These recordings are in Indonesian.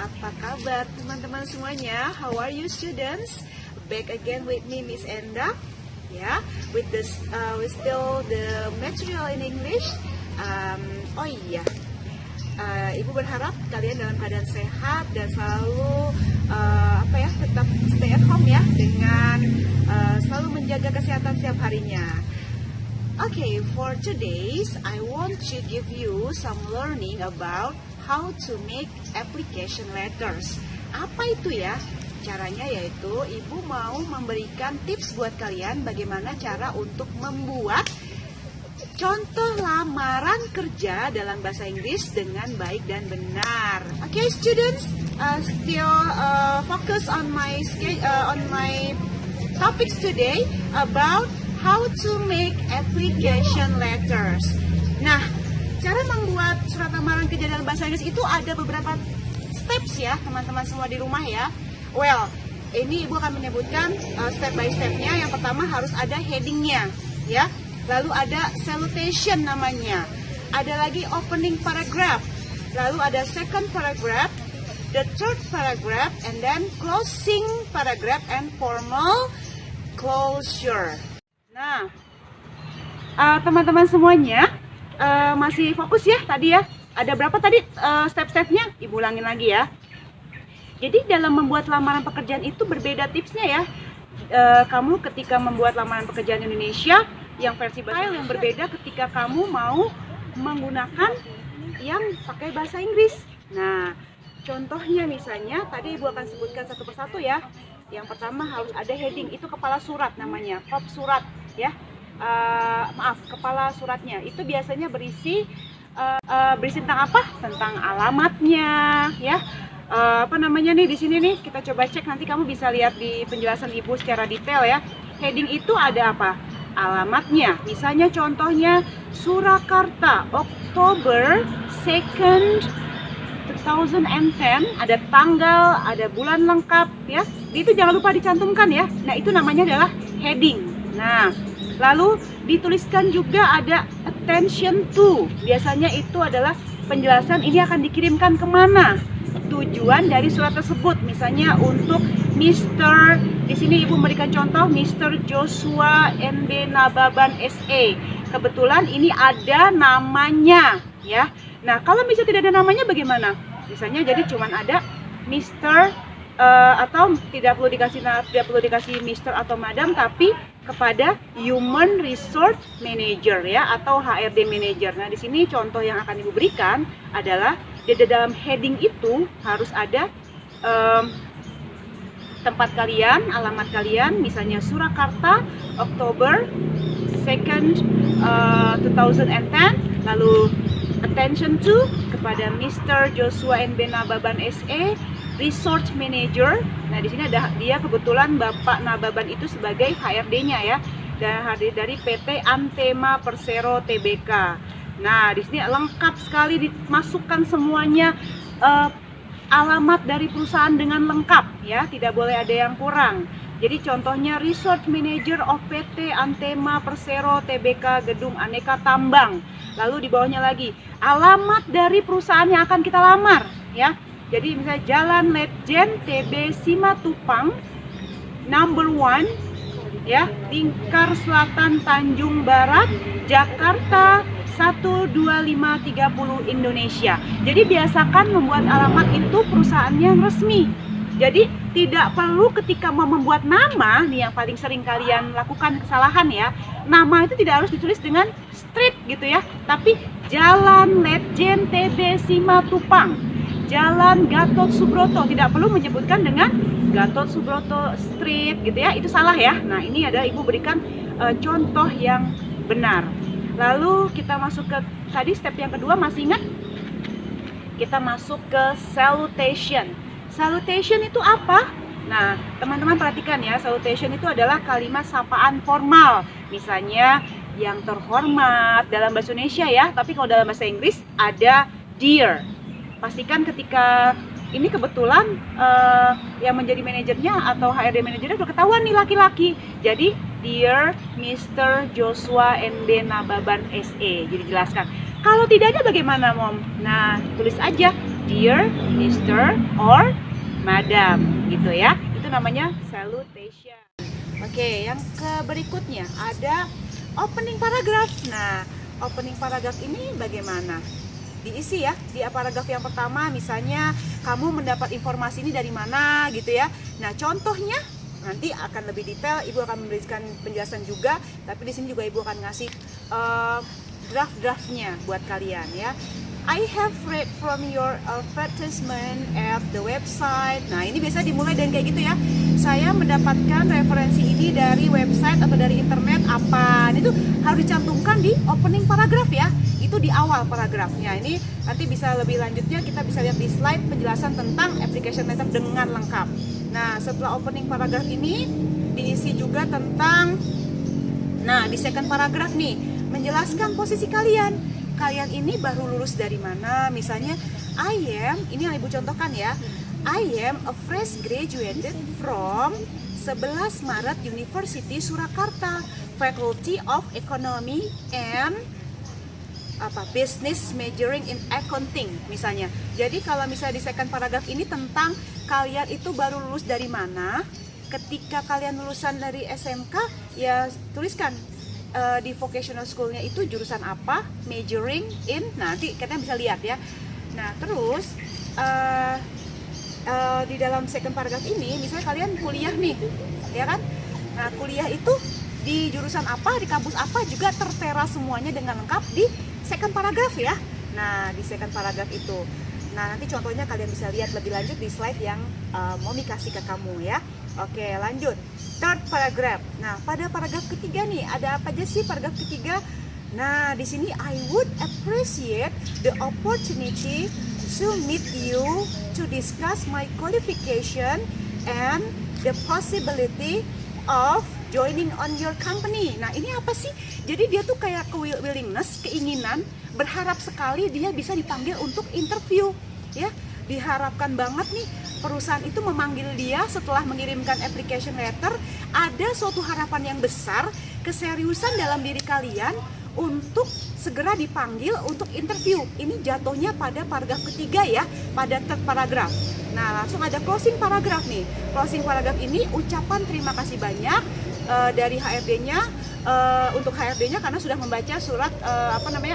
Apa kabar teman-teman semuanya? How are you students? Back again with me, Miss Enda. Yeah, with still the material in English. Oh iya, Ibu berharap kalian dalam keadaan sehat dan selalu tetap stay at home ya, dengan selalu menjaga kesehatan setiap harinya. Okay, for today's, I want to give you some learning about how to make application letters. Apa itu ya? Caranya yaitu Ibu mau memberikan tips buat kalian bagaimana cara untuk membuat contoh lamaran kerja dalam bahasa Inggris dengan baik dan benar. Okay, students, still focus on my topics today about how to make application letters. Nah, cara membuat surat lamaran kerja dalam bahasa Inggris itu ada beberapa steps ya, teman-teman semua di rumah ya. Well, ini Ibu akan menyebutkan step by stepnya. Yang pertama harus ada headingnya ya. Lalu ada salutation namanya. Ada lagi opening paragraph. Lalu ada second paragraph, the third paragraph, and then closing paragraph and formal closure. Nah, teman-teman semuanya masih fokus ya tadi ya? Ada berapa tadi step-stepnya? Ibu ulangin lagi ya. Jadi dalam membuat lamaran pekerjaan itu berbeda tipsnya ya. Kamu ketika membuat lamaran pekerjaan Indonesia yang versi bahasa yang berbeda ketika kamu mau menggunakan yang pakai bahasa Inggris. Nah, contohnya misalnya tadi Ibu akan sebutkan satu persatu ya. Yang pertama harus ada heading, itu kepala surat namanya, top surat ya. Kepala suratnya itu biasanya berisi tentang apa? Tentang alamatnya ya. Di sini nih kita coba cek, nanti kamu bisa lihat di penjelasan Ibu secara detail ya. Heading itu ada apa? Alamatnya. Misalnya contohnya Surakarta, Oktober 2nd 2010, ada tanggal, ada bulan lengkap ya. Itu jangan lupa dicantumkan ya. Nah, itu namanya adalah heading. Nah, lalu dituliskan juga ada attention to. Biasanya itu adalah penjelasan ini akan dikirimkan kemana, tujuan dari surat tersebut. Misalnya untuk Mr. Di sini Ibu memberikan contoh Mr. Joshua NB Nababan SE. Kebetulan ini ada namanya ya. Nah, kalau misalnya tidak ada namanya bagaimana? Misalnya jadi cuman ada Mr. Atau tidak perlu dikasih Mr. atau Madam, tapi kepada Human Resource Manager ya, atau HRD Manager. Nah, di sini contoh yang akan Ibu berikan adalah di dalam heading itu harus ada tempat kalian, alamat kalian, misalnya Surakarta, Oktober 2nd 2010, lalu attention to kepada Mr. Joshua NB Nababan SE, Resource Manager. Nah, di sini ada dia, kebetulan Bapak Nababan itu sebagai HRD-nya ya, dan dari PT Antema Persero Tbk. Nah, di sini lengkap sekali dimasukkan semuanya, alamat dari perusahaan dengan lengkap ya, tidak boleh ada yang kurang. Jadi contohnya Resource Manager of PT Antema Persero Tbk Gedung Aneka Tambang. Lalu di bawahnya lagi alamat dari perusahaan yang akan kita lamar ya. Jadi misalnya Jalan Letjen TB Simatupang number 1 ya, Lingkar Selatan Tanjung Barat, Jakarta 12530 Indonesia. Jadi biasakan membuat alamat itu perusahaan yang resmi. Jadi tidak perlu ketika mau membuat nama, nih yang paling sering kalian lakukan kesalahan ya, nama itu tidak harus ditulis dengan street gitu ya, tapi Jalan Letjen TB Simatupang, Jalan Gatot Subroto, tidak perlu menyebutkan dengan Gatot Subroto Street gitu ya, itu salah ya. Nah, ini adalah Ibu berikan contoh yang benar. Lalu kita masuk ke tadi step yang kedua, masih ingat? Kita masuk ke salutation. Salutation itu apa? Nah, teman-teman perhatikan ya, salutation itu adalah kalimat sapaan formal. Misalnya yang terhormat dalam bahasa Indonesia ya, tapi kalau dalam bahasa Inggris ada dear. Pastikan ketika ini kebetulan yang menjadi manajernya atau HRD manajernya udah ketahuan nih laki-laki. Jadi Dear Mr. Joshua NB Nababan SE. Jadi jelaskan. Kalau tidak ada bagaimana, Mom? Nah, tulis aja dear, Mr. or Madam, gitu ya. Itu namanya salutation. Oke, yang berikutnya ada opening paragraph. Nah, opening paragraph ini bagaimana? Diisi ya, di paragraf yang pertama misalnya kamu mendapat informasi ini dari mana gitu ya. Nah, contohnya nanti akan lebih detail, Ibu akan memberikan penjelasan juga, tapi di sini juga Ibu akan ngasih draft-draftnya buat kalian ya. I have read from your advertisement at the website. Nah, ini biasa dimulai dengan kayak gitu ya. Saya mendapatkan referensi ini dari website atau dari internet apa. Itu harus dicantumkan di opening paragraph ya. Itu di awal paragrafnya. Ini nanti bisa lebih lanjutnya kita bisa lihat di slide penjelasan tentang application letter dengan lengkap. Nah, setelah opening paragraph ini diisi juga tentang, nah di second paragraph nih, menjelaskan posisi kalian. Kalian ini baru lulus dari mana? Misalnya, ini yang Ibu contohkan ya. I am a fresh graduated from 11 Maret University Surakarta, Faculty of Economy and Business majoring in accounting misalnya. Jadi kalau misalnya di second paragraph ini tentang kalian itu baru lulus dari mana, ketika kalian lulusan dari SMK ya tuliskan di vocational schoolnya itu jurusan apa, majoring in, nanti kalian bisa lihat ya. Nah terus di dalam second paragraph ini misalnya kalian kuliah nih ya kan, nah kuliah itu di jurusan apa, di kampus apa juga tertera semuanya dengan lengkap di second paragraph ya. Nah di second paragraph itu, nah nanti contohnya kalian bisa lihat lebih lanjut di slide yang Momi kasih ke kamu ya. Oke lanjut, third paragraph. Nah pada paragraf ketiga nih ada apa aja sih paragraf ketiga? Nah di sini I would appreciate the opportunity to meet you to discuss my qualification and the possibility of joining on your company. Nah ini apa sih? Jadi dia tuh kayak willingness, keinginan, berharap sekali dia bisa dipanggil untuk interview ya. Diharapkan banget nih perusahaan itu memanggil dia setelah mengirimkan application letter. Ada suatu harapan yang besar, keseriusan dalam diri kalian untuk segera dipanggil untuk interview. Ini jatuhnya pada paragraf ketiga ya, pada third paragraph. Nah langsung ada closing paragraph nih. Closing paragraph ini ucapan terima kasih banyak dari HRD-nya untuk HRD-nya karena sudah membaca surat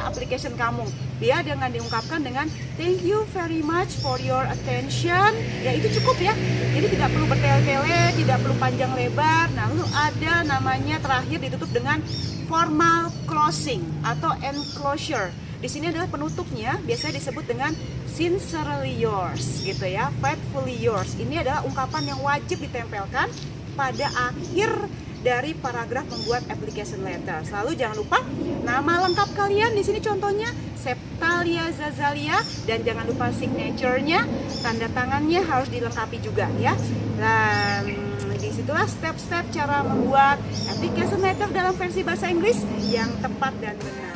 application kamu. Dia dengan diungkapkan dengan thank you very much for your attention. Ya itu cukup ya. Jadi tidak perlu bertele-tele, tidak perlu panjang lebar. Nah, lalu ada namanya terakhir ditutup dengan formal closing atau enclosure. Di sini adalah penutupnya, biasanya disebut dengan sincerely yours gitu ya, faithfully yours. Ini adalah ungkapan yang wajib ditempelkan pada akhir dari paragraf membuat application letter. Selalu jangan lupa nama lengkap kalian di sini contohnya Septalia Zazalia, dan jangan lupa signature-nya, tanda tangannya harus dilengkapi juga ya. Dan disitulah step-step cara membuat application letter dalam versi bahasa Inggris yang tepat dan benar.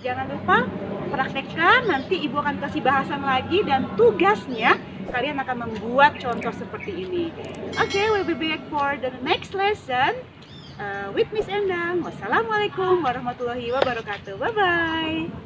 Jangan lupa praktekkan, nanti Ibu akan kasih bahasan lagi dan tugasnya kalian akan membuat contoh seperti ini. Oke, we'll be back for the next lesson with Miss Endang. Wassalamualaikum warahmatullahi wabarakatuh. Bye-bye.